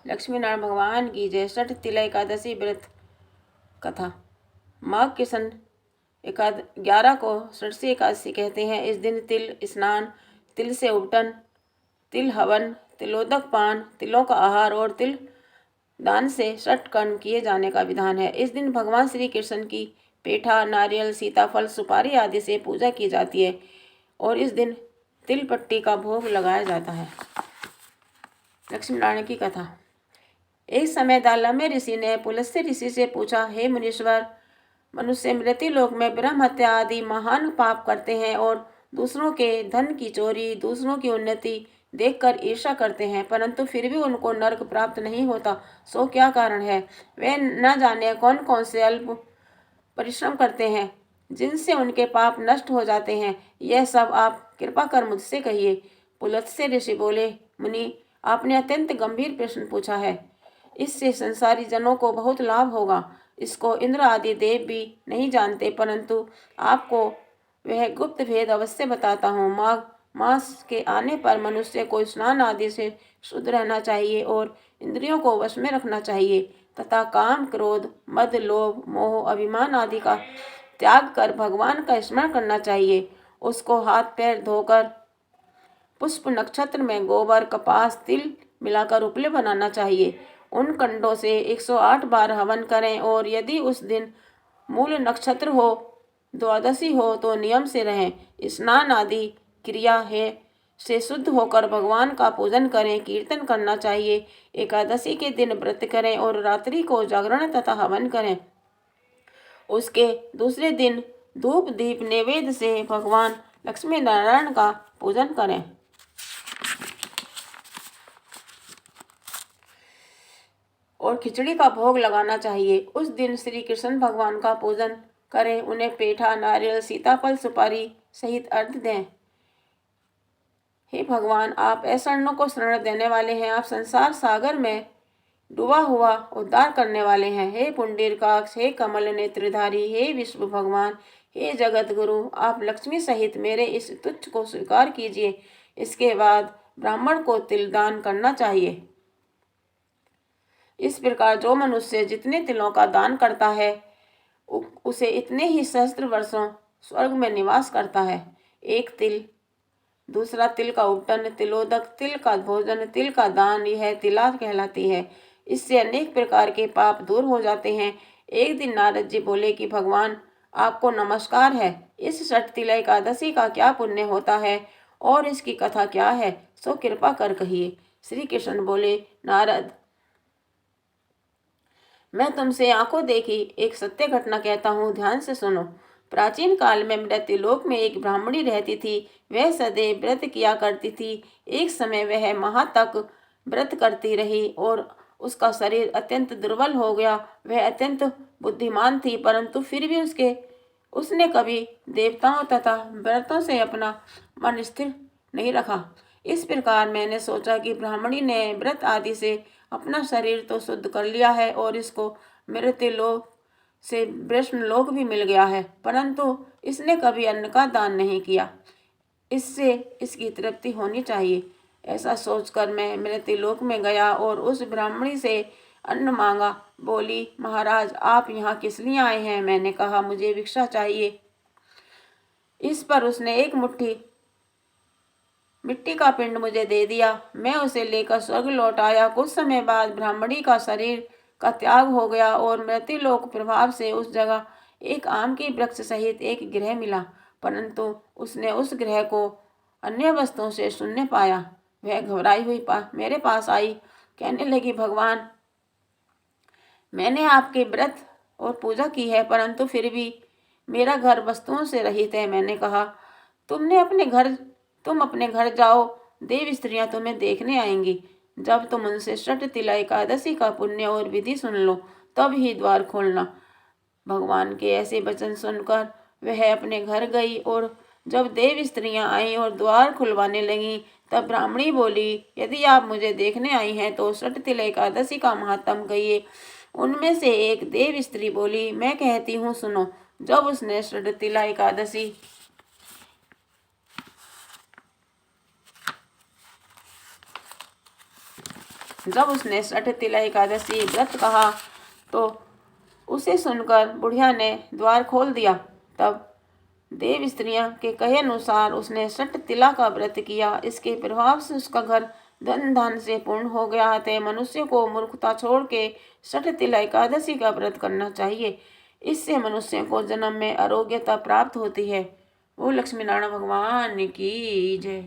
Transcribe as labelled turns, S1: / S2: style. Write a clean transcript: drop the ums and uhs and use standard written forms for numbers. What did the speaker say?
S1: लक्ष्मी नारायण भगवान की जय। षठ तिला एकादशी व्रत कथा। माघ के सन 11 को षष्ठी एकादशी कहते हैं। इस दिन तिल स्नान, तिल से उबटन, तिल हवन, तिलोदक पान, तिलों का आहार और तिल दान से षट कर्म किए जाने का विधान है। इस दिन भगवान श्री कृष्ण की पेठा, नारियल, सीताफल, सुपारी आदि से पूजा की जाती है और इस दिन तिल पट्टी का भोग लगाया जाता है। लक्ष्मी नारायण की कथा। एक समय दालम्य ऋषि ने पुलस्त्य ऋषि से पूछा, हे मुनीश्वर, मनुष्य मृत्यु लोक में ब्रह्म हत्या आदि महान पाप करते हैं और दूसरों के धन की चोरी, दूसरों की उन्नति देखकर ईर्ष्या करते हैं, परंतु फिर भी उनको नरक प्राप्त नहीं होता, सो क्या कारण है? वे न जाने कौन कौन से अल्प परिश्रम करते हैं जिनसे उनके पाप नष्ट हो जाते हैं। यह सब आप कृपा कर मुझसे कहिए। पुलत्स्य ऋषि बोले, मुनि, आपने अत्यंत गंभीर प्रश्न पूछा है। इससे संसारी जनों को बहुत लाभ होगा। इसको इंद्र आदि देव भी नहीं जानते, परंतु आपको वह गुप्त भेद अवश्य बताता हूँ। माघ मास के आने पर मनुष्य को स्नान आदि से शुद्ध रहना चाहिए और इंद्रियों को वश में रखना चाहिए तथा काम, क्रोध, मद, लोभ, मोह, अभिमान आदि का त्याग कर भगवान का स्मरण करना चाहिए। उसको हाथ पैर धोकर पुष्प नक्षत्र में गोबर, कपास, तिल मिलाकर उपले बनाना चाहिए। उन कंडों से 108 बार हवन करें और यदि उस दिन मूल नक्षत्र हो, द्वादशी हो तो नियम से रहें। स्नान आदि क्रिया है से शुद्ध होकर भगवान का पूजन करें, कीर्तन करना चाहिए। एकादशी के दिन व्रत करें और रात्रि को जागरण तथा हवन करें। उसके दूसरे दिन धूप दीप नैवेद्य से भगवान लक्ष्मी नारायण का पूजन करें और खिचड़ी का भोग लगाना चाहिए। उस दिन श्री कृष्ण भगवान का पूजन करें, उन्हें पेठा, नारियल, सीताफल, सुपारी सहित अर्घ्य दें। हे भगवान, आप ऐसर्णों को शरण देने वाले हैं। आप संसार सागर में डूबा हुआ उद्धार करने वाले हैं। हे पुंडरीकाक्ष, हे कमल नेत्रधारी, हे विष्णु भगवान, हे जगत गुरु, आप लक्ष्मी सहित मेरे इस तुच्छ को स्वीकार कीजिए। इसके बाद ब्राह्मण को तिल दान करना चाहिए। इस प्रकार जो मनुष्य जितने तिलों का दान करता है उसे इतने ही सहस्त्र वर्षों स्वर्ग में निवास करता है। एक तिल, दूसरा तिल का उपटन, तिलोदक, तिल का भोजन, तिल का दान, यह तिला कहलाती है। इससे अनेक प्रकार के पाप दूर हो जाते हैं। एक दिन नारद जी बोले कि भगवान, आपको नमस्कार है। इस षठ तिला एकादशी का क्या पुण्य होता है और इसकी कथा क्या है, सो कृपा कर कहिए। श्री कृष्ण बोले, नारद, मैं तुमसे आंखों देखी एक सत्य घटना कहता हूँ, ध्यान से सुनो। प्राचीन काल में मृत्युलोक में एक ब्राह्मणी रहती थी। वह सदैव व्रत किया करती थी। एक समय वह माह तक व्रत करती रही और उसका शरीर अत्यंत दुर्बल हो गया। वह अत्यंत बुद्धिमान थी, परंतु फिर भी उसने कभी देवताओं तथा व्रतों से अपना मन स्थिर नहीं रखा। इस प्रकार मैंने सोचा कि ब्राह्मणी ने व्रत आदि से अपना शरीर तो शुद्ध कर लिया है और इसको मृत्युलोक से विष्णुलोक भी मिल गया है, परंतु इसने कभी अन्न का दान नहीं किया। इससे इसकी तृप्ति होनी चाहिए। ऐसा सोचकर मैं मृत्युलोक में गया और उस ब्राह्मणी से अन्न मांगा। बोली, महाराज, आप यहाँ किस लिए आए हैं? मैंने कहा, मुझे भिक्षा चाहिए। इस पर उसने एक मुट्ठी मिट्टी का पिंड मुझे दे दिया। मैं उसे लेकर स्वर्ग लौट आया। कुछ समय बाद ब्राह्मणी का शरीर का त्याग हो गया और मृत्युलोक प्रभाव से उस जगह एक आम के वृक्ष सहित एक गृह मिला, परंतु उसने उस गृह को अन्य वस्तुओं से शून्य पाया। वह घबराई हुई मेरे पास आई, कहने लगी, भगवान, मैंने आपके व्रत और पूजा की है, परंतु फिर भी मेरा घर वस्तुओं से रहित है। मैंने कहा, तुम अपने घर जाओ, देव स्त्रियां तुम्हें देखने आएंगी। जब तुम उनसे षठ तिला एकादशी का पुण्य और विधि सुन लो, तब ही द्वार खोलना। भगवान के ऐसे वचन सुनकर वह अपने घर गई और जब देव स्त्रियां आईं और द्वार खुलवाने लगीं, तब ब्राह्मणी बोली, यदि आप मुझे देखने आई हैं तो षठ तिला एकादशी का महात्म कहिए। उनमें से एक देव स्त्री बोली, मैं कहती हूँ, सुनो। जब उसने षठ तिला एकादशी जब उसने षठ तिला एकादशी व्रत कहा तो उसे सुनकर बुढ़िया ने द्वार खोल दिया। तब देव स्त्रियां के कहे अनुसार उसने षठ तिला का व्रत किया। इसके प्रभाव से उसका घर धन धान से पूर्ण हो गया। अतः मनुष्य को मूर्खता छोड़ के षठ तिला एकादशी का व्रत करना चाहिए। इससे मनुष्य को जन्म में आरोग्यता प्राप्त होती है। वो लक्ष्मी नारायण भगवान की जय।